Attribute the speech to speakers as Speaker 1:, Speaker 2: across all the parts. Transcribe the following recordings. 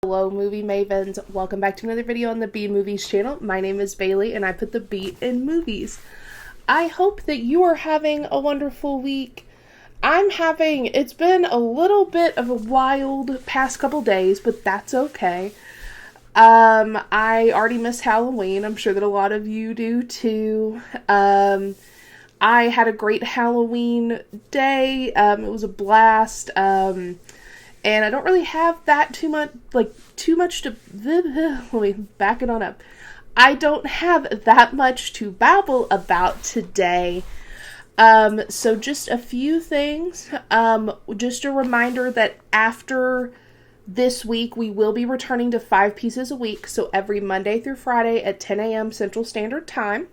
Speaker 1: Hello movie mavens, welcome back to another video on the B Movies channel. My name is Bailey and I put the B in movies. I hope that you are having a wonderful week. It's been a little bit of a wild past couple days, but that's okay. I already missed Halloween. I'm sure that a lot of you do too. I had a great Halloween day. It was a blast. And I don't really have that too much to, let me back it on up. I don't have that much to babble about today. So just a few things. Just a reminder that after this week, we will be returning to 5 pieces a week. So every Monday through Friday at 10 a.m. Central Standard Time.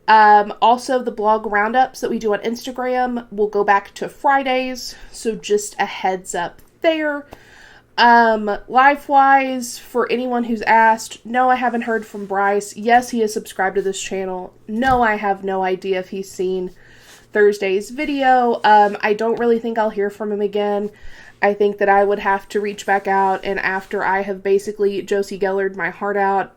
Speaker 1: Also, the blog roundups that we do on Instagram will go back to Fridays, so just a heads up there. Life-wise, for anyone who's asked, no, I haven't heard from Bryce. Yes, he is subscribed to this channel. No, I have no idea if he's seen Thursday's video. I don't really think I'll hear from him again. I think that I would have to reach back out, and after I have basically Josie Gellered my heart out,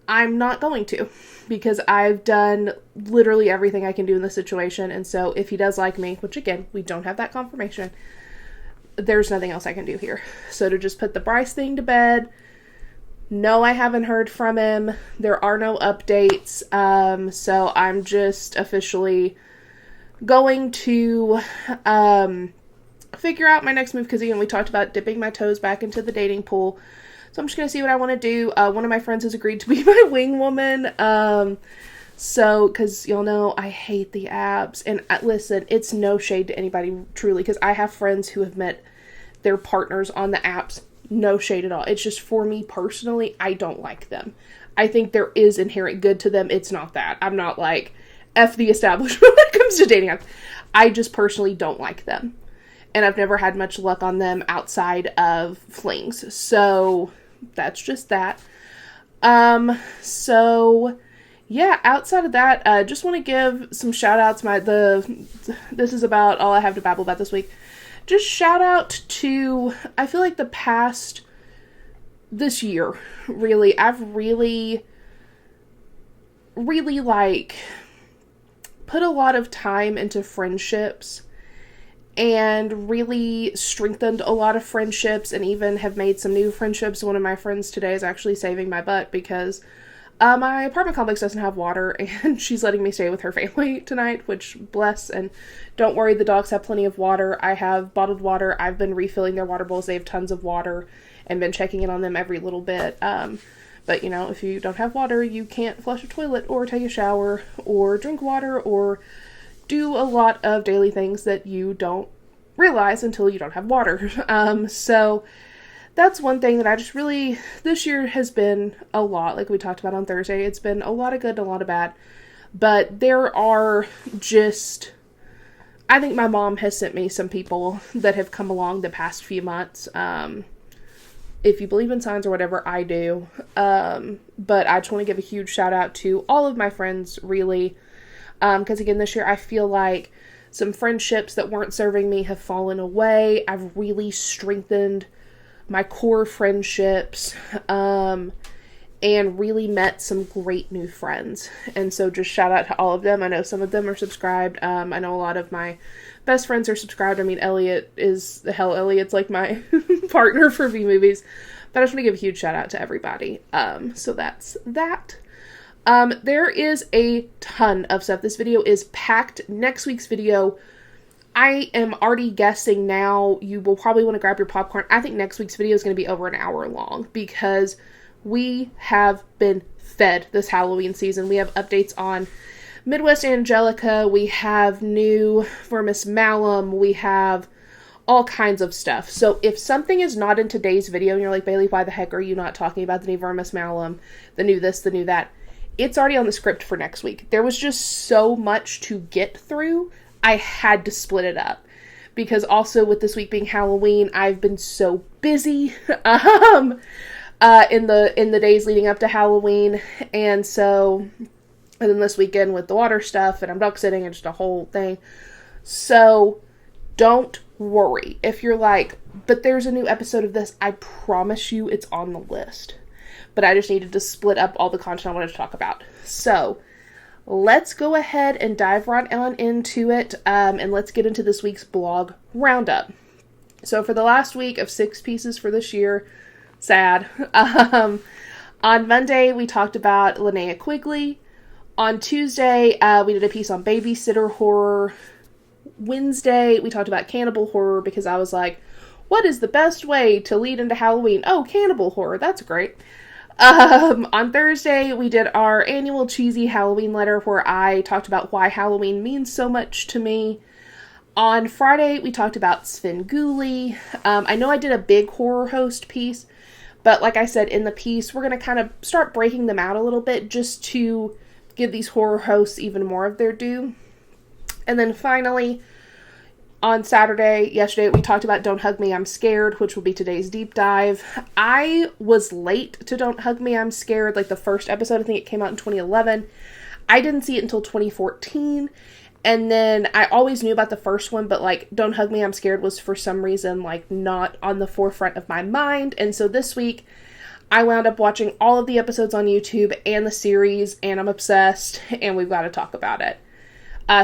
Speaker 1: I'm not going to, because I've done literally everything I can do in this situation, and so if he does like me, which again, we don't have that confirmation, there's nothing else I can do here. So to just put the Bryce thing to bed, no, I haven't heard from him, there are no updates, so I'm just officially going to, figure out my next move, because again, we talked about dipping my toes back into the dating pool. So I'm just going to see what I want to do. One of my friends has agreed to be my wing woman. Because y'all know I hate the apps. And listen, it's no shade to anybody, truly. Because I have friends who have met their partners on the apps. No shade at all. It's just for me personally, I don't like them. I think there is inherent good to them. It's not that. I'm not like, F the establishment when it comes to dating apps. I just personally don't like them. And I've never had much luck on them outside of flings. So that's just that. So yeah, outside of that, just want to give some shout outs. This is about all I have to babble about this week. Just shout out to, I feel like this year, really, I've really like put a lot of time into friendships and really strengthened a lot of friendships, and even have made some new friendships. One of my friends today is actually saving my butt because my apartment complex doesn't have water, and she's letting me stay with her family tonight, which bless, and don't worry, the dogs have plenty of water. I have bottled water. I've been refilling their water bowls. They have tons of water, and been checking in on them every little bit. But you know, if you don't have water, you can't flush a toilet, or take a shower, or drink water, or do a lot of daily things that you don't realize until you don't have water. So that's one thing that I just really, this year has been a lot, like we talked about on Thursday. It's been a lot of good and a lot of bad, but there are just, I think my mom has sent me some people that have come along the past few months. If you believe in signs or whatever, I do. But I just want to give a huge shout out to all of my friends, really. Because again, this year I feel like some friendships that weren't serving me have fallen away. I've really strengthened my core friendships, and really met some great new friends. And so just shout out to all of them. I know some of them are subscribed. I know a lot of my best friends are subscribed. I mean, Elliot's like my partner for V Movies. But I just want to give a huge shout out to everybody. So that's that. There is a ton of stuff. This video is packed. Next week's video, I am already guessing now, you will probably want to grab your popcorn. I think next week's video is going to be over an hour long, because we have been fed this Halloween season. We have updates on Midwest Angelica. We have new for Miss Malum. We have all kinds of stuff. So if something is not in today's video and you're like, Bailey, why the heck are you not talking about the new Vermis Malum, the new this, the new that? It's already on the script for next week. There was just so much to get through. I had to split it up. Because also with this week being Halloween, I've been so busy in the days leading up to Halloween. And then this weekend with the water stuff, and I'm dog sitting, and just a whole thing. So don't worry. If you're like, but there's a new episode of this, I promise you it's on the list. But I just needed to split up all the content I wanted to talk about. So, let's go ahead and dive right on into it, and let's get into this week's blog roundup. So for the last week of 6 pieces for this year, sad, on Monday we talked about Linnea Quigley. On Tuesday, we did a piece on babysitter horror. Wednesday, we talked about cannibal horror because I was like, what is the best way to lead into Halloween? Oh, cannibal horror, that's great. On Thursday, we did our annual cheesy Halloween letter where I talked about why Halloween means so much to me. On Friday, we talked about Svengoolie. I know I did a big horror host piece, but like I said in the piece, we're going to kind of start breaking them out a little bit just to give these horror hosts even more of their due. And then finally, on yesterday, we talked about Don't Hug Me, I'm Scared, which will be today's deep dive. I was late to Don't Hug Me, I'm Scared. Like the first episode, I think it came out in 2011. I didn't see it until 2014. And then I always knew about the first one, but like Don't Hug Me, I'm Scared was for some reason like not on the forefront of my mind. And so this week, I wound up watching all of the episodes on YouTube and the series, and I'm obsessed, and we've got to talk about it.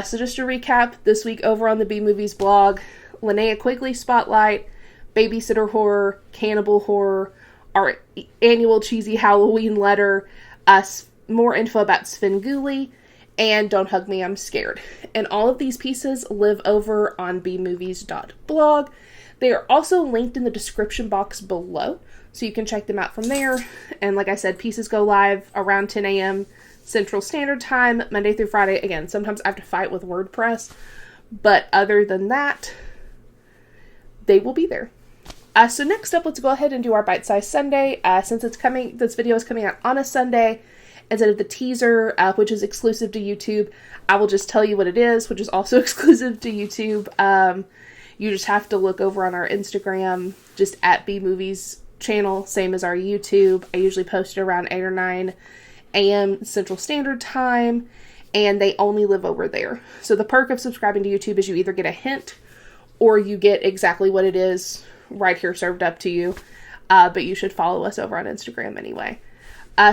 Speaker 1: So just to recap, this week over on the B-Movies blog, Linnea Quigley Spotlight, Babysitter Horror, Cannibal Horror, our annual cheesy Halloween letter, more info about Svengoolie, and Don't Hug Me, I'm Scared. And all of these pieces live over on bmovies.blog. They are also linked in the description box below, so you can check them out from there. And like I said, pieces go live around 10 a.m. Central Standard Time, Monday through Friday. Again, sometimes I have to fight with WordPress, but other than that, they will be there. So next up, let's go ahead and do our Bite Size Sunday. Since this video is coming out on a Sunday, instead of the teaser, which is exclusive to YouTube, I will just tell you what it is, which is also exclusive to YouTube. You just have to look over on our Instagram, just at bmovies channel, same as our YouTube. I usually post it around 8 or 9 a.m. Central Standard Time, and they only live over there. So the perk of subscribing to YouTube is you either get a hint or you get exactly what it is right here served up to you, but you should follow us over on Instagram anyway.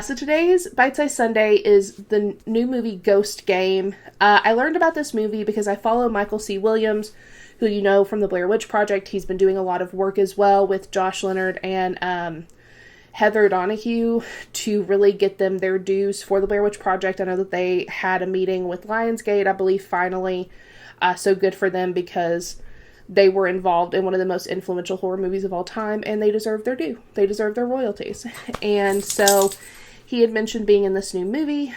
Speaker 1: So today's Bite Size Sunday is the new movie Ghost Game. I learned about this movie because I follow Michael C. Williams, who you know from the Blair Witch Project. He's been doing a lot of work as well with Josh Leonard and Heather Donahue to really get them their dues for the Blair Witch Project. I know that they had a meeting with Lionsgate, I believe, finally. So good for them because they were involved in one of the most influential horror movies of all time, and they deserve their due. They deserve their royalties. And so he had mentioned being in this new movie,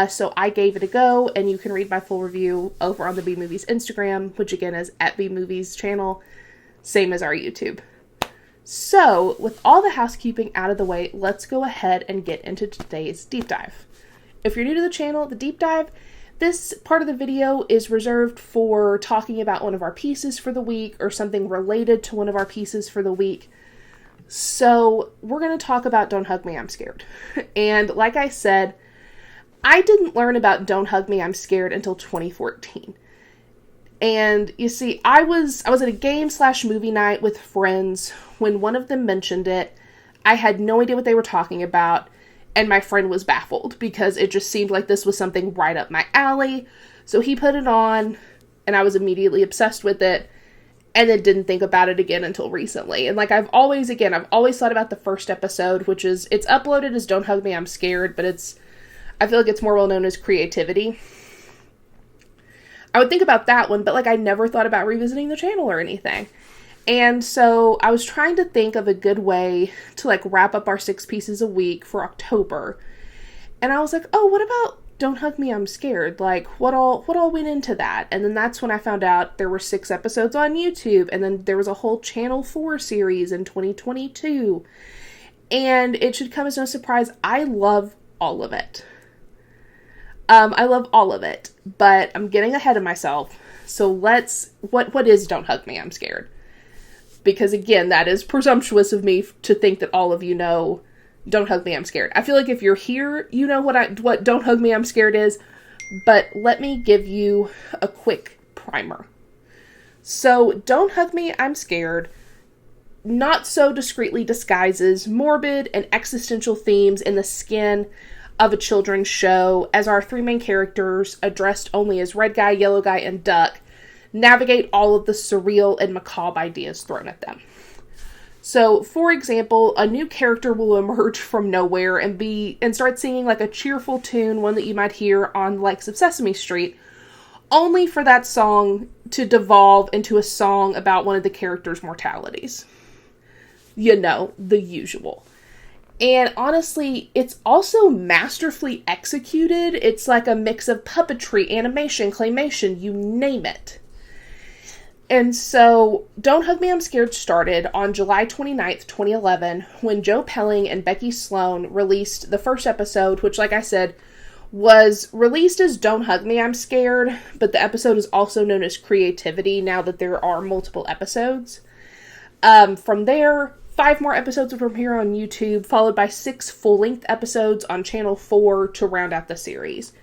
Speaker 1: so I gave it a go, and you can read my full review over on the B-Movies Instagram, which again is at B-Movies channel, same as our YouTube. So, with all the housekeeping out of the way, let's go ahead and get into today's deep dive. If you're new to the channel, the deep dive, this part of the video is reserved for talking about one of our pieces for the week or something related to one of our pieces for the week. So, we're going to talk about Don't Hug Me, I'm Scared. And like I said, I didn't learn about Don't Hug Me, I'm Scared until 2014. And you see, I was at a game/movie night with friends when one of them mentioned it. I had no idea what they were talking about, and my friend was baffled because it just seemed like this was something right up my alley. So he put it on, and I was immediately obsessed with it, and then didn't think about it again until recently. And like I've always thought about the first episode, which is, it's uploaded as Don't Hug Me, I'm Scared, but I feel like it's more well known as Creativity. I would think about that one, but like I never thought about revisiting the channel or anything. And so I was trying to think of a good way to like wrap up our 6 pieces a week for October. And I was like, oh, what about Don't Hug Me, I'm Scared? Like what all went into that? And then that's when I found out there were 6 episodes on YouTube, and then there was a whole Channel 4 series in 2022. And it should come as no surprise, I love all of it. I love all of it, but I'm getting ahead of myself. So what is Don't Hug Me, I'm Scared? Because again, that is presumptuous of me to think that all of you know Don't Hug Me, I'm Scared. I feel like if you're here, you know what Don't Hug Me, I'm Scared is, but let me give you a quick primer. So, Don't Hug Me, I'm Scared not so discreetly disguises morbid and existential themes in the skin of a children's show as our three main characters, addressed only as Red Guy, Yellow Guy, and Duck, navigate all of the surreal and macabre ideas thrown at them. So, for example, a new character will emerge from nowhere and start singing like a cheerful tune, one that you might hear on the likes of Sesame Street, only for that song to devolve into a song about one of the characters' mortalities. You know, the usual. And honestly, it's also masterfully executed. It's like a mix of puppetry, animation, claymation, you name it. And so, Don't Hug Me, I'm Scared started on July 29th, 2011, when Joe Pelling and Becky Sloan released the first episode, which, like I said, was released as Don't Hug Me, I'm Scared, but the episode is also known as Creativity now that there are multiple episodes. From there, 5 more episodes will premiere on YouTube, followed by 6 full-length episodes on Channel 4 to round out the series.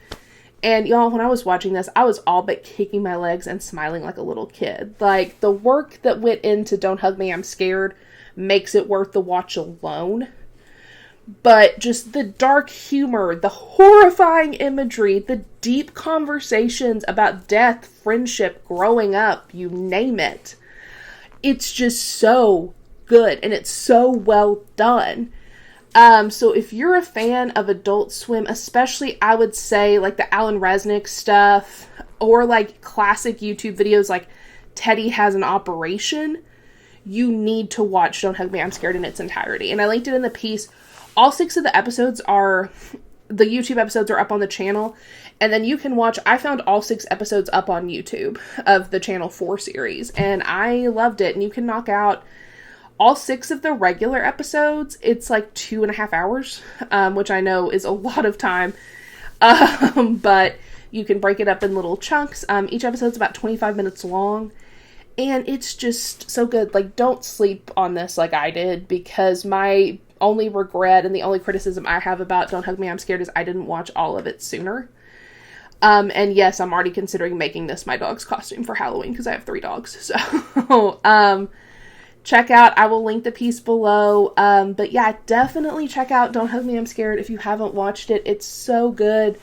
Speaker 1: And y'all, when I was watching this, I was all but kicking my legs and smiling like a little kid. Like, the work that went into Don't Hug Me, I'm Scared makes it worth the watch alone. But just the dark humor, the horrifying imagery, the deep conversations about death, friendship, growing up, you name it. It's just so good, and it's so well done. So if you're a fan of Adult Swim, especially I would say like the Alan Resnick stuff, or like classic YouTube videos like Teddy Has an Operation, you need to watch Don't Hug Me, I'm Scared in its entirety. And I linked it in the piece. All 6 of the YouTube episodes are up on the channel, and then you can watch, I found all 6 episodes up on YouTube of the Channel 4 series, and I loved it. And you can knock out all 6 of the regular episodes. It's like 2.5 hours, which I know is a lot of time, but you can break it up in little chunks. Each episode's about 25 minutes long, and it's just so good. Like, don't sleep on this like I did, because my only regret and the only criticism I have about Don't Hug Me, I'm Scared is I didn't watch all of it sooner. And yes, I'm already considering making this my dog's costume for Halloween because I have 3 dogs. So, check out, I will link the piece below. But yeah, definitely check out Don't Hug Me, I'm Scared if you haven't watched it. It's so good.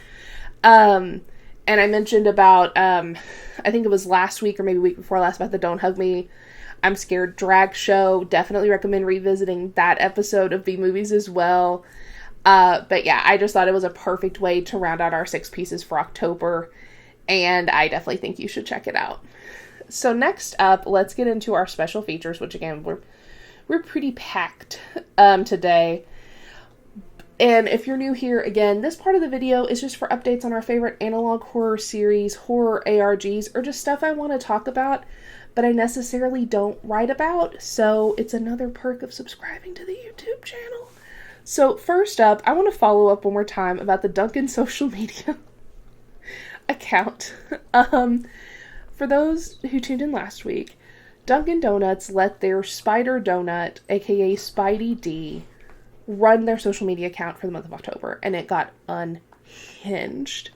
Speaker 1: And I mentioned about, I think it was last week or maybe week before last about the Don't Hug Me, I'm Scared drag show. Definitely recommend revisiting that episode of B-Movies as well. But yeah, I just thought it was a perfect way to round out our 6 pieces for October, and I definitely think you should check it out. So next up, let's get into our special features, which again, we're pretty packed today. And if you're new here, again, this part of the video is just for updates on our favorite analog horror series, horror ARGs, or just stuff I want to talk about, but I necessarily don't write about, so it's another perk of subscribing to the YouTube channel. So first up, I want to follow up one more time about the Dunkin' social media account. For those who tuned in last week, Dunkin' Donuts let their Spider Donut, aka Spidey D, run their social media account for the month of October, and it got unhinged.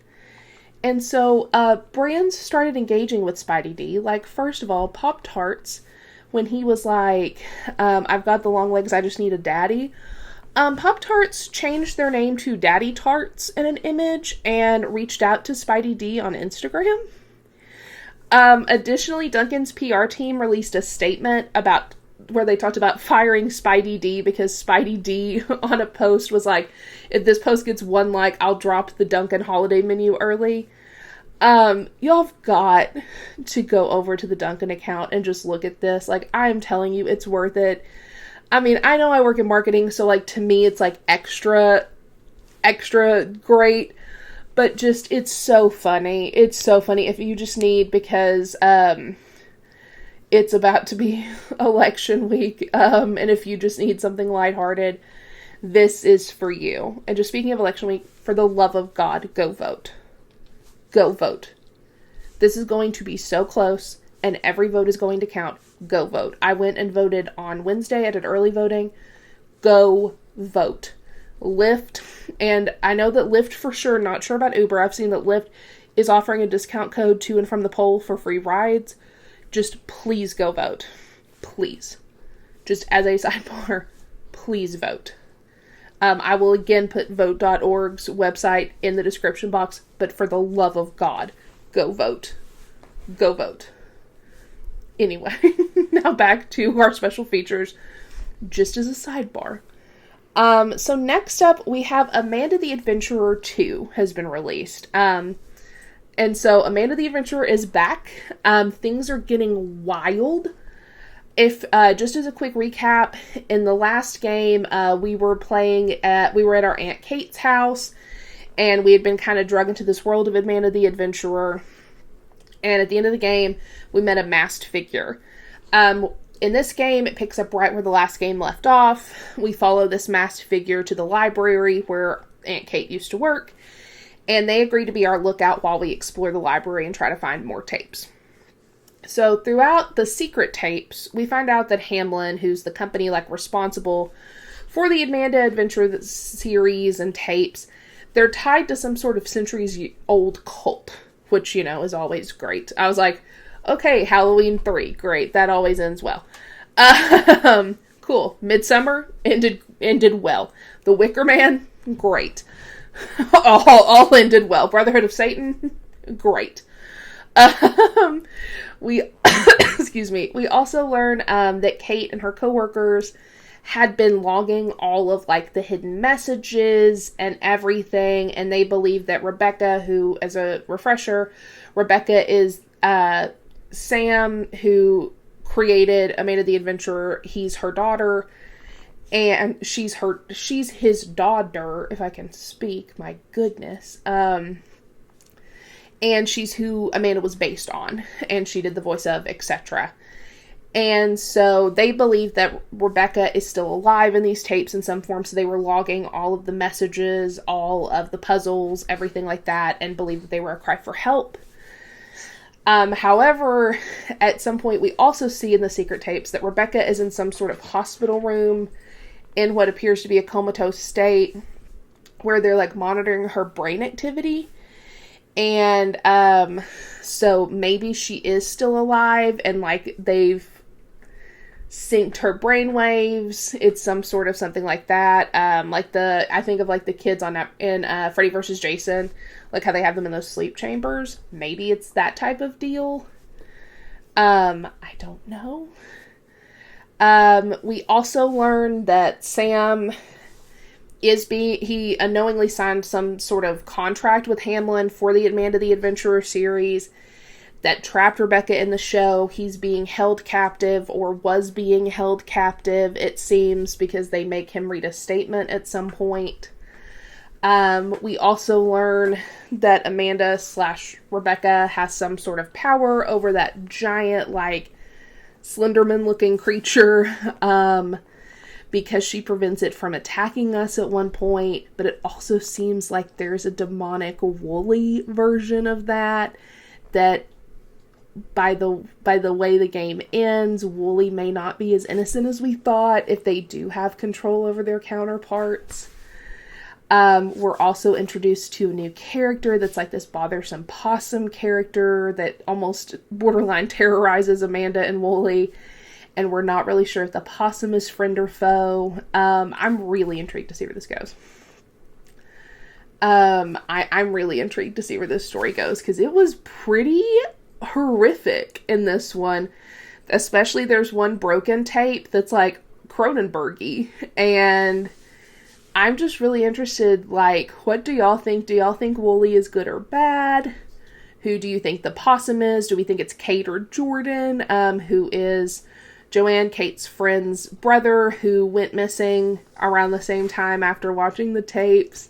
Speaker 1: And so, brands started engaging with Spidey D. Like, first of all, Pop-Tarts, when he was like, I've got the long legs, I just need a daddy. Pop-Tarts changed their name to Daddy Tarts in an image and reached out to Spidey D on Instagram. Additionally, Dunkin's PR team released a statement about where they talked about firing Spidey D because Spidey D on a post was like, if this post gets 1 like, I'll drop the Dunkin' holiday menu early. Y'all have got to go over to the Dunkin' account and just look at this. Like, I'm telling you, it's worth it. I mean, I know I work in marketing, so like to me, it's like extra great. But just, it's so funny. It's so funny if you just need, because it's about to be election week, and if you just need something lighthearted, this is for you. And just speaking of election week, for the love of God, go vote. Go vote. This is going to be so close, and every vote is going to count. Go vote. I went and voted on Wednesday. I did early voting. Go vote. Lyft, and I know that Lyft for sure, not sure about Uber. I've seen that Lyft is offering a discount code to and from the poll for free rides. just please go vote. Please. Just as a sidebar, please vote. I will again put vote.org's website in the description box, but for the love of God, go vote. Go vote. Anyway, now back to our special features, just as a sidebar. So next up, we have Amanda the Adventurer 2 has been released. And so Amanda the Adventurer is back. Things are getting wild. If, just as a quick recap, in the last game, we were at our Aunt Kate's house, and we had been kind of dragged into this world of Amanda the Adventurer. And at the end of the game, we met a masked figure. In this game, it picks up right where the last game left off. We follow this masked figure to the library where Aunt Kate used to work, and they agree to be our lookout while we explore the library and try to find more tapes. So throughout the secret tapes, we find out that Hamlin, who's the company responsible for the Amanda Adventure series and tapes, they're tied to some sort of centuries-old cult, which, is always great. I was like, okay, Halloween 3, great. That always ends well. Cool. Midsummer ended well. The Wicker Man, great. all ended well. Brotherhood of Satan, great. We also learn that Kate and her coworkers had been logging all of the hidden messages and everything, and they believe that Rebecca, who, as a refresher, Rebecca is Sam, who created Amanda the Adventurer. He's her daughter, and she's his daughter, if I can speak, my goodness. And she's who Amanda was based on, and she did the voice of, etc. And so they believe that Rebecca is still alive in these tapes in some form, so they were logging all of the messages, all of the puzzles, everything like that, and believe that they were a cry for help. However, at some point we also see in the secret tapes that Rebecca is in some sort of hospital room in what appears to be a comatose state, where they're monitoring her brain activity. And, so maybe she is still alive, and, they've synced her brainwaves. It's some sort of something like that. I think of, the kids in Freddy vs. Jason, how they have them in those sleep chambers. Maybe it's that type of deal. I don't know. We also learn that Sam he unknowingly signed some sort of contract with Hamlin for the Amanda the Adventurer series that trapped Rebecca in the show. He's being held captive, or was being held captive, it seems, because they make him read a statement at some point. We also learn that Amanda / Rebecca has some sort of power over that giant, Slenderman-looking creature, because she prevents it from attacking us at one point, but it also seems like there's a demonic woolly version of that by the way the game ends, Wooly may not be as innocent as we thought if they do have control over their counterparts. We're also introduced to a new character that's this bothersome possum character that almost borderline terrorizes Amanda and Wooly. And we're not really sure if the possum is friend or foe. I'm really intrigued to see where this goes. I'm really intrigued to see where this story goes, because it was pretty horrific in this one. Especially there's one broken tape that's Cronenberg-y. And I'm just really interested, what do y'all think? Do y'all think Wooly is good or bad? Who do you think the possum is? Do we think it's Kate or Jordan, who is Joanne, Kate's friend's brother, who went missing around the same time after watching the tapes?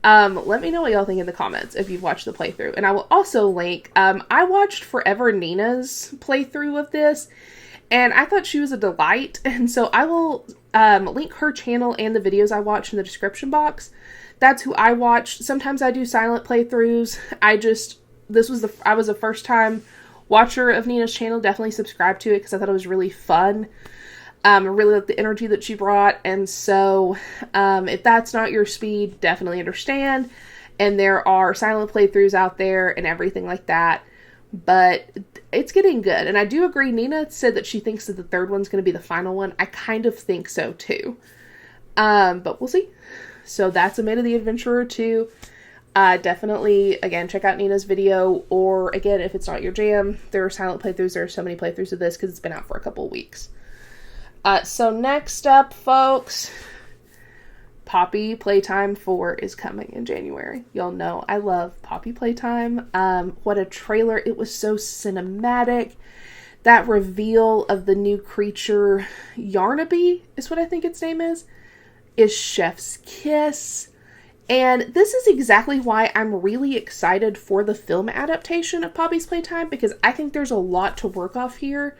Speaker 1: Let me know what y'all think in the comments if you've watched the playthrough. And I will also link, I watched Forever Nenaa's playthrough of this, and I thought she was a delight. And so I will link her channel and the videos I watched in the description box. That's who I watched. Sometimes I do silent playthroughs. I was a first time watcher of Nenaa's channel. Definitely subscribe to it because I thought it was really fun. I really like the energy that she brought, and so if that's not your speed, definitely understand. And there are silent playthroughs out there and everything like that, but it's getting good. And I do agree, Nenaa said that she thinks that the third one's going to be the final one. I kind of think so too. But we'll see. So that's A Maid of the Adventurer 2. Definitely, again, check out Nenaa's video, or again, if it's not your jam, there are silent playthroughs. There are so many playthroughs of this because it's been out for a couple of weeks. So next up, folks, Poppy Playtime 4 is coming in January. Y'all know I love Poppy Playtime. What a trailer. It was so cinematic. That reveal of the new creature, Yarnaby is what I think its name is chef's kiss. And this is exactly why I'm really excited for the film adaptation of Poppy's Playtime, because I think there's a lot to work off here.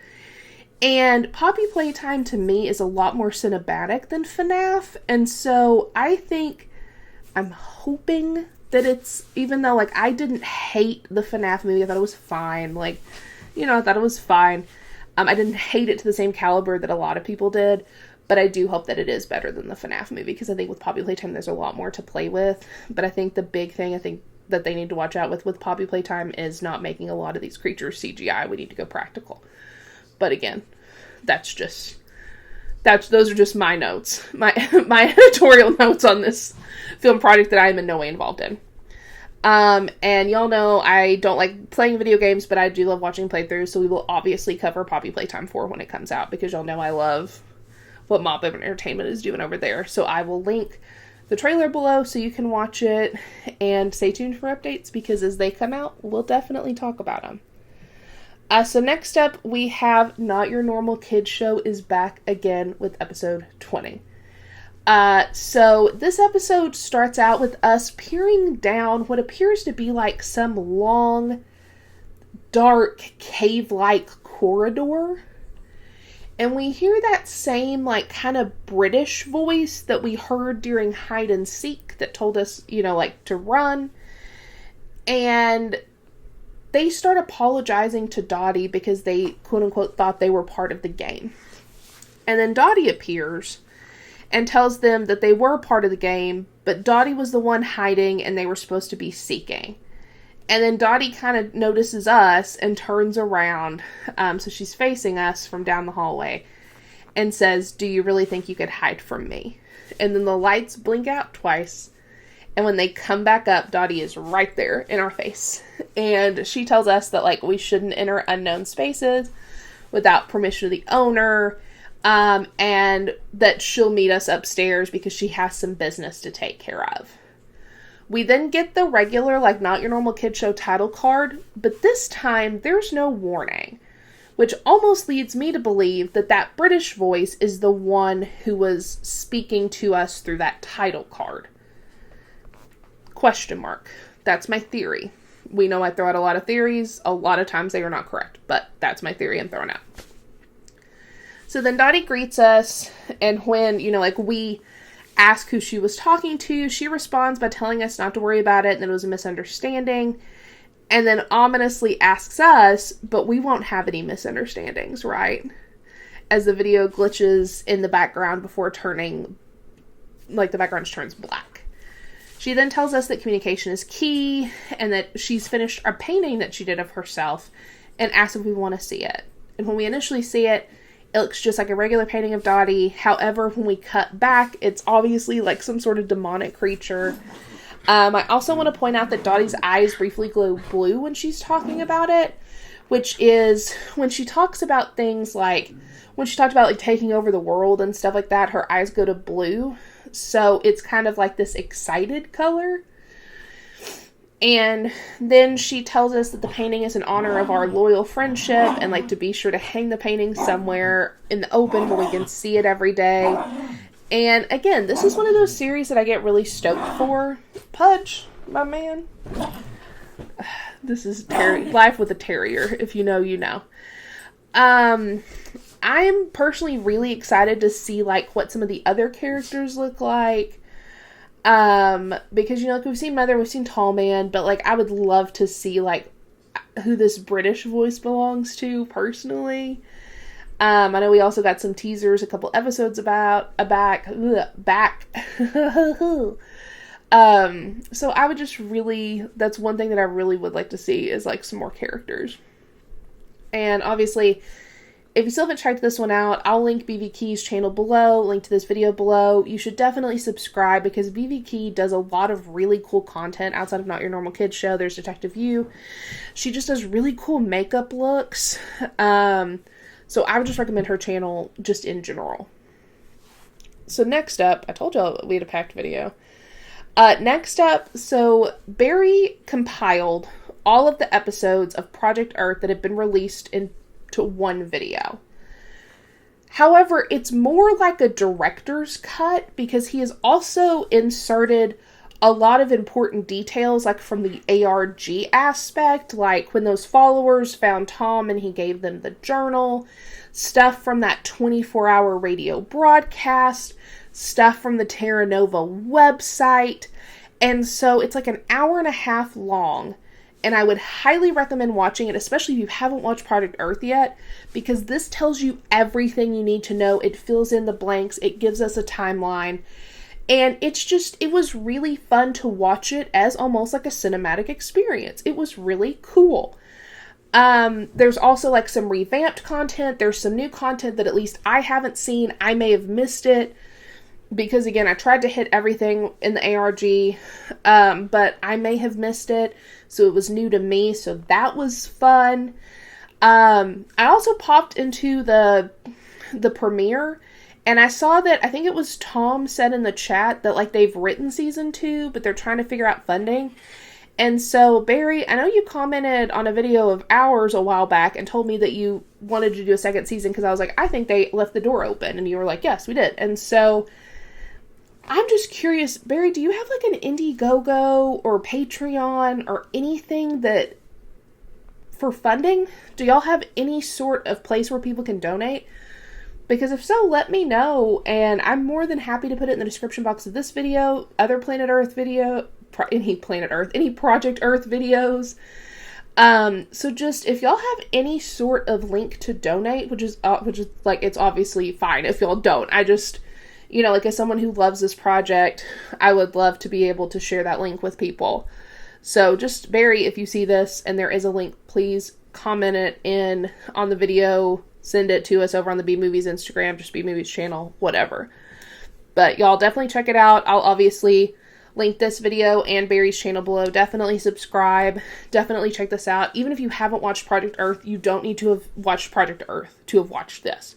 Speaker 1: And Poppy Playtime to me is a lot more cinematic than FNAF. And so I'm hoping that it's, even though like I didn't hate the FNAF movie, I thought it was fine. Like, I thought it was fine. I didn't hate it to the same caliber that a lot of people did. But I do hope that it is better than the FNAF movie, because I think with Poppy Playtime there's a lot more to play with. But I think the big thing that they need to watch out with Poppy Playtime is not making a lot of these creatures CGI. We need to go practical. But again, those are just my notes. My editorial notes on this film project that I am in no way involved in. And y'all know I don't like playing video games, but I do love watching playthroughs, so we will obviously cover Poppy Playtime 4 when it comes out, because y'all know I love what Mob Entertainment is doing over there. So I will link the trailer below so you can watch it, and stay tuned for updates, because as they come out, we'll definitely talk about them. So next up, we have Not Your Normal Kids Show is back again with episode 20. So this episode starts out with us peering down what appears to be like some long, dark, cave-like corridor. And we hear that same, like, kind of British voice that we heard during hide and seek that told us, to run. And they start apologizing to Dottie because they, quote-unquote, thought they were part of the game. And then Dottie appears and tells them that they were part of the game, but Dottie was the one hiding and they were supposed to be seeking. And then Dottie kind of notices us and turns around, so she's facing us from down the hallway, and says, "Do you really think you could hide from me?" And then the lights blink out twice, and when they come back up, Dottie is right there in our face. And she tells us that, like, we shouldn't enter unknown spaces without permission of the owner, and that she'll meet us upstairs because she has some business to take care of. We then get the regular, like, Not Your Normal Kid Show title card, but this time there's no warning, which almost leads me to believe that that British voice is the one who was speaking to us through that title card. Question mark. That's my theory. We know I throw out a lot of theories. A lot of times they are not correct, but that's my theory I'm throwing out. So then Dottie greets us, and when, we ask who she was talking to, she responds by telling us not to worry about it and that it was a misunderstanding, and then ominously asks us, but we won't have any misunderstandings, right? As the video glitches in the background before turning, like, the background turns black. She then tells us that communication is key, and that she's finished a painting that she did of herself, and asks if we want to see it. And when we initially see it, it looks just like a regular painting of Dottie. However, when we cut back, it's obviously like some sort of demonic creature. I also want to point out that Dottie's eyes briefly glow blue when she's talking about it, which is when she talks about things like, when she talked about like taking over the world and stuff like that, her eyes go to blue. So it's kind of like this excited color. And then she tells us that the painting is in honor of our loyal friendship, and like to be sure to hang the painting somewhere in the open where we can see it every day. And again, this is one of those series that I get really stoked for. Pudge, my man. This is life with a terrier. If you know, you know. I'm personally really excited to see like what some of the other characters look like. Because, like, we've seen Mother, we've seen Tall Man, but, like, I would love to see, like, who this British voice belongs to, personally. I know we also got some teasers a couple episodes back. So I would just really, that's one thing that I really would like to see is like some more characters. And obviously, if you still haven't checked this one out, I'll link BV Key's channel below, link to this video below. You should definitely subscribe because BV Key does a lot of really cool content outside of Not Your Normal Kids Show. There's Detective You. She just does really cool makeup looks. So I would just recommend her channel just in general. So next up, I told y'all we had a packed video. Next up, so Barry compiled all of the episodes of Project Earth that have been released into one video. However, it's more like a director's cut because he has also inserted a lot of important details, like from the ARG aspect, like when those followers found Tom and he gave them the journal, stuff from that 24-hour radio broadcast, stuff from the Terra Nova website. And so it's like an hour and a half long. And I would highly recommend watching it, especially if you haven't watched Project Earth yet, because this tells you everything you need to know. It fills in the blanks. It gives us a timeline. And it was really fun to watch it as almost like a cinematic experience. It was really cool. There's also like some revamped content. There's some new content that at least I haven't seen. I may have missed it. Because, again, I tried to hit everything in the ARG, but I may have missed it, so it was new to me, so that was fun. I also popped into the premiere, and I saw that, I think it was Tom said in the chat that, like, they've written season 2, but they're trying to figure out funding. And so, Barry, I know you commented on a video of ours a while back and told me that you wanted to do a second season, because I was like, I think they left the door open, and you were like, yes, we did. And so I'm just curious, Barry, do you have like an Indiegogo or Patreon or anything that for funding? Do y'all have any sort of place where people can donate? Because if so, let me know, and I'm more than happy to put it in the description box of this video, other Planet Earth video, any Project Earth videos. So just, if y'all have any sort of link to donate, which is like, it's obviously fine if y'all don't. I just, like as someone who loves this project, I would love to be able to share that link with people. So just, Barry, if you see this and there is a link, please comment it in on the video, send it to us over on the bmovies Instagram, just bmovies channel, whatever. But y'all definitely check it out. I'll obviously link this video and Barry's channel below. Definitely subscribe. Definitely check this out. Even if you haven't watched Project Earth, you don't need to have watched Project Earth to have watched this.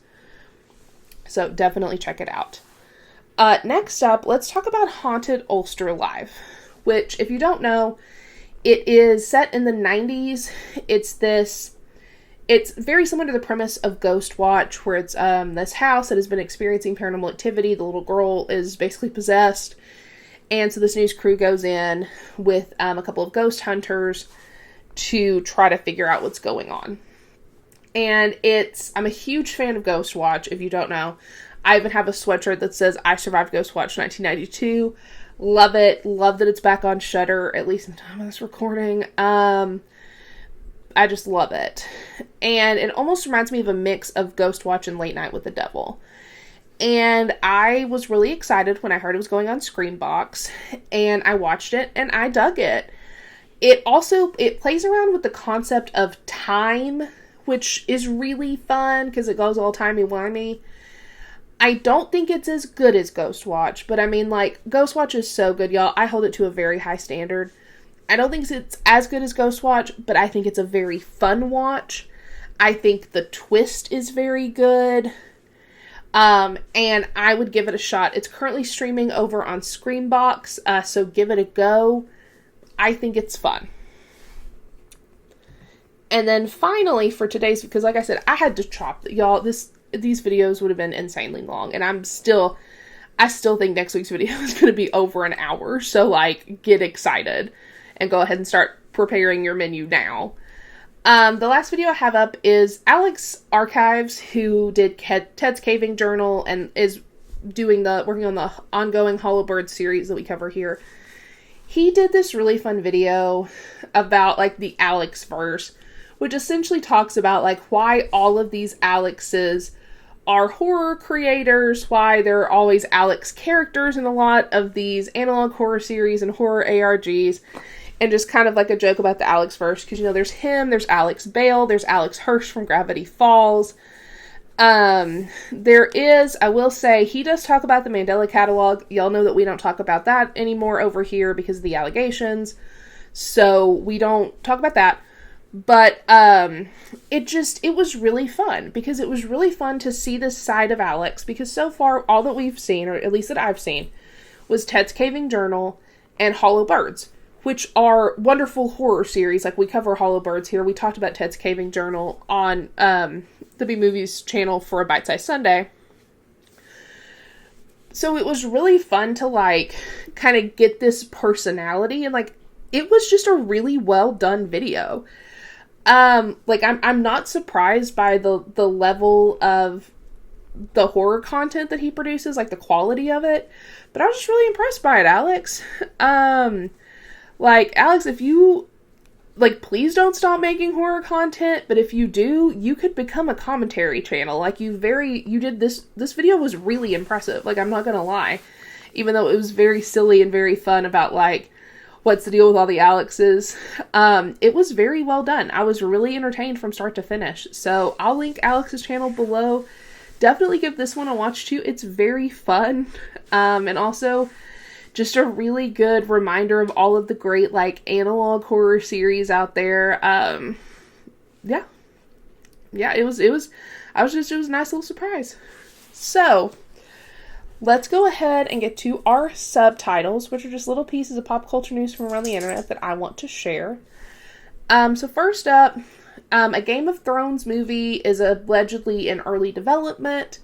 Speaker 1: So definitely check it out. Next up, let's talk about Haunted Ulster Live, which, if you don't know, it is set in the 90s. It's very similar to the premise of Ghost Watch, where it's this house that has been experiencing paranormal activity. The little girl is basically possessed. And so this news crew goes in with a couple of ghost hunters to try to figure out what's going on. And I'm a huge fan of Ghost Watch, if you don't know. I even have a sweatshirt that says, I survived Ghost Watch 1992. Love it. Love that it's back on Shudder, at least in the time of this recording. I just love it. And it almost reminds me of a mix of Ghost Watch and Late Night with the Devil. And I was really excited when I heard it was going on Screambox, and I watched it, and I dug it. It plays around with the concept of time, which is really fun, because it goes all timey-wimey. I don't think it's as good as Ghost Watch, but I mean, like, Ghost Watch is so good, y'all. I hold it to a very high standard. I don't think it's as good as Ghost Watch, but I think it's a very fun watch. I think the twist is very good. And I would give it a shot. It's currently streaming over on Screambox, so give it a go. I think it's fun. And then finally for today's, because like I said, I had to chop, y'all, these videos would have been insanely long, and I still think next week's video is going to be over an hour, so like, get excited and go ahead and start preparing your menu now. The last video I have up is Alex Archives, who did Ted's Caving Journal and is working on the ongoing Hollow Bird series that we cover here. He did this really fun video about like the Alex verse, which essentially talks about like why all of these Alexes are horror creators, why there are always Alex characters in a lot of these analog horror series and horror ARGs, and just kind of like a joke about the Alex verse, because, you know, there's him, there's Alex Bale, there's Alex Hirsch from Gravity Falls. There is, I will say, he does talk about the Mandela Catalog. Y'all know that we don't talk about that anymore over here because of the allegations, so we don't talk about that. But, it was really fun, because it was really fun to see this side of Alex, because so far, all that we've seen, or at least that I've seen, was Ted's Caving Journal and Hollow Birds, which are wonderful horror series. Like, we cover Hollow Birds here. We talked about Ted's Caving Journal on, the B Movies channel for a Bite Size Sunday. So it was really fun to, like, kind of get this personality, and, like, it was just a really well done video. Like, I'm not surprised by the level of the horror content that he produces, like, the quality of it, but I was just really impressed by it, Alex. Like, Alex, if you, like, please don't stop making horror content, but if you do, you could become a commentary channel. Like, you did this video was really impressive, like, I'm not gonna lie, even though it was very silly and very fun about, like, what's the deal with all the Alexes. It was very well done. I was really entertained from start to finish. So I'll link Alex's channel below. Definitely give this one a watch too. It's very fun. And also just a really good reminder of all of the great, like, analog horror series out there. Yeah, it was a nice little surprise. So let's go ahead and get to our subtitles, which are just little pieces of pop culture news from around the internet that I want to share. So first up, a Game of Thrones movie is allegedly in early development.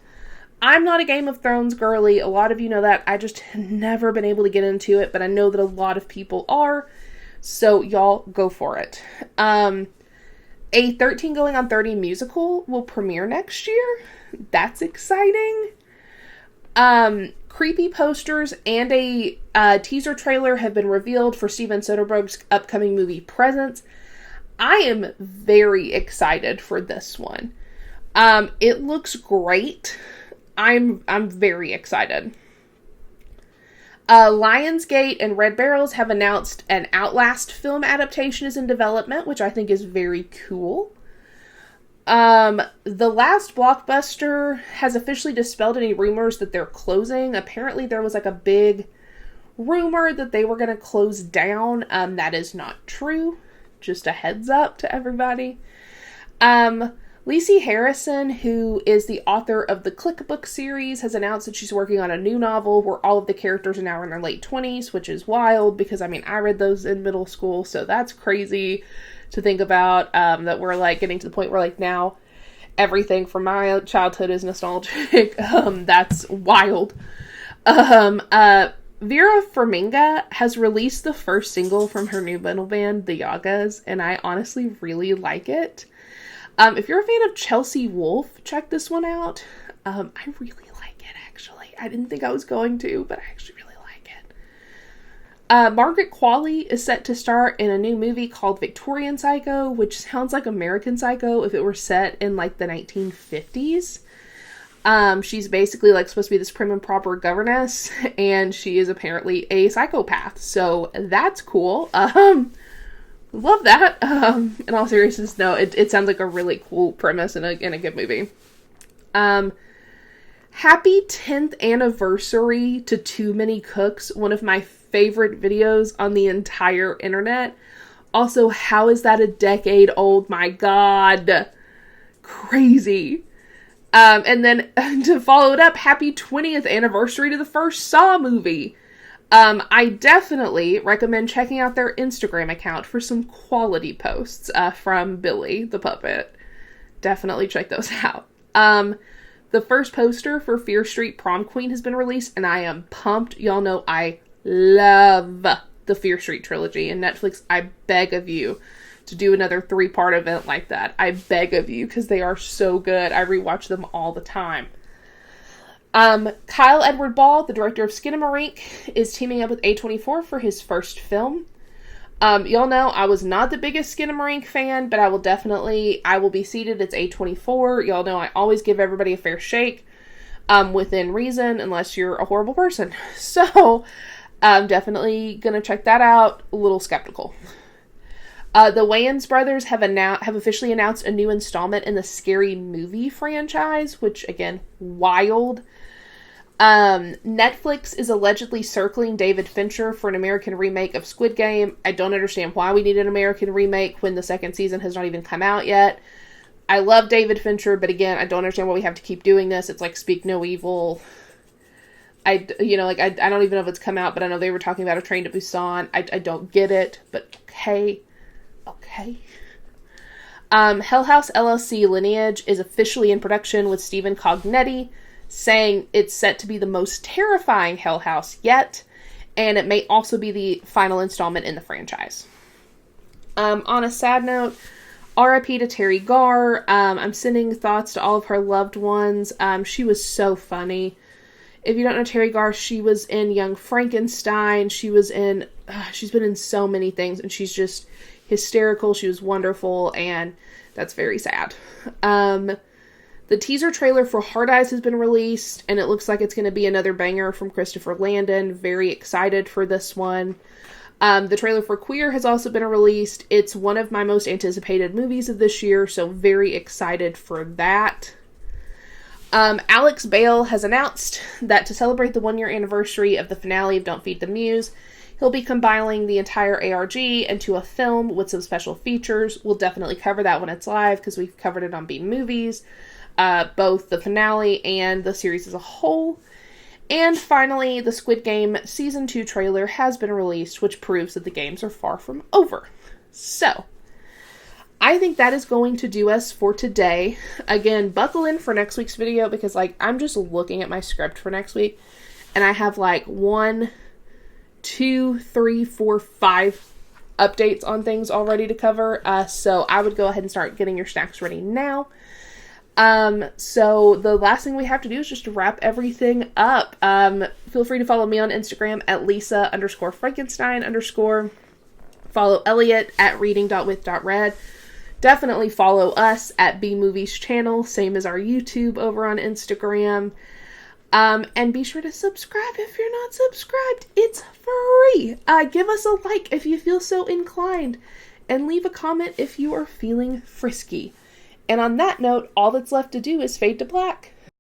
Speaker 1: I'm not a Game of Thrones girly. A lot of you know that. I just have never been able to get into it, but I know that a lot of people are. So y'all go for it. A 13 Going on 30 musical will premiere next year. That's exciting. Creepy posters and a teaser trailer have been revealed for Steven Soderbergh's upcoming movie Presence. I am very excited for this one. It looks great. I'm very excited. Lionsgate and Red Barrels have announced an Outlast film adaptation is in development, which I think is very cool. The Last Blockbuster has officially dispelled any rumors that they're closing. Apparently there was, like, a big rumor that they were going to close down. That is not true. Just a heads up to everybody. Lacey Harrison, who is the author of the Click Book series, has announced that she's working on a new novel where all of the characters are now in their late 20s, which is wild because, I mean, I read those in middle school, so that's crazy to think about, that we're, like, getting to the point where, like, now everything from my childhood is nostalgic. That's wild. Vera Farmiga has released the first single from her new metal band, The Yagas, and I honestly really like it. If you're a fan of Chelsea Wolfe, check this one out. I really like it, actually. I didn't think I was going to, but I actually really like it. Margaret Qualley is set to star in a new movie called Victorian Psycho, which sounds like American Psycho if it were set in, like, the 1950s. She's basically, like, supposed to be this prim and proper governess, and she is apparently a psychopath, so that's cool. Love that. In all seriousness, no, it sounds like a really cool premise and a good movie. Happy 10th anniversary to Too Many Cooks, one of my favorite videos on the entire internet. Also, how is that a decade old? My God. Crazy. And then to follow it up, happy 20th anniversary to the first Saw movie. I definitely recommend checking out their Instagram account for some quality posts from Billy the Puppet. Definitely check those out. The first poster for Fear Street Prom Queen has been released, and I am pumped. Y'all know I love the Fear Street trilogy, and Netflix, I beg of you to do another 3-part event like that. I beg of you, because they are so good. I rewatch them all the time. Kyle Edward Ball, the director of Skinamarink, is teaming up with A24 for his first film. Y'all know I was not the biggest Skinamarink fan, but I will be seated. It's A24. Y'all know I always give everybody a fair shake, within reason, unless you're a horrible person. So, I'm definitely gonna check that out. A little skeptical. The Wayans brothers have officially announced a new installment in the Scary Movie franchise, which, again, wild. Netflix is allegedly circling David Fincher for an American remake of Squid Game. I don't understand why we need an American remake when the second season has not even come out yet. I love David Fincher, but again, I don't understand why we have to keep doing this. It's like Speak No Evil. I don't even know if it's come out, but I know they were talking about A Train to Busan. I don't get it, but okay. Hell House LLC Lineage is officially in production with Stephen Cognetti, saying it's set to be the most terrifying Hell House yet, and it may also be the final installment in the franchise. On a sad note, RIP to Terry Garr. I'm sending thoughts to all of her loved ones. She was so funny. If you don't know Terry Garr, she was in Young Frankenstein. She's been in so many things, and she's just hysterical. She was wonderful, and that's very sad. The teaser trailer for Hard Eyes has been released, and it looks like it's going to be another banger from Christopher Landon. Very excited for this one. The trailer for Queer has also been released. It's one of my most anticipated movies of this year, so very excited for that. Alex Bale has announced that to celebrate the 1-year anniversary of the finale of Don't Feed the Muse, he'll be compiling the entire ARG into a film with some special features. We'll definitely cover that when it's live, because we've covered it on B Movies. Both the finale and the series as a whole. And finally, the Squid Game Season 2 trailer has been released, which proves that the games are far from over. So, I think that is going to do us for today. Again, buckle in for next week's video, because, I'm just looking at my script for next week, and I have, 1, 2, 3, 4, 5 updates on things all ready to cover. So I would go ahead and start getting your snacks ready now. So the last thing we have to do is just wrap everything up. Feel free to follow me on Instagram at Lisa_Frankenstein_. Follow Elliot at reading.with.red. Definitely follow us at bmovies channel, same as our YouTube over on Instagram. And be sure to subscribe if you're not subscribed. It's free. Give us a like if you feel so inclined, and leave a comment if you are feeling frisky. And on that note, all that's left to do is fade to black.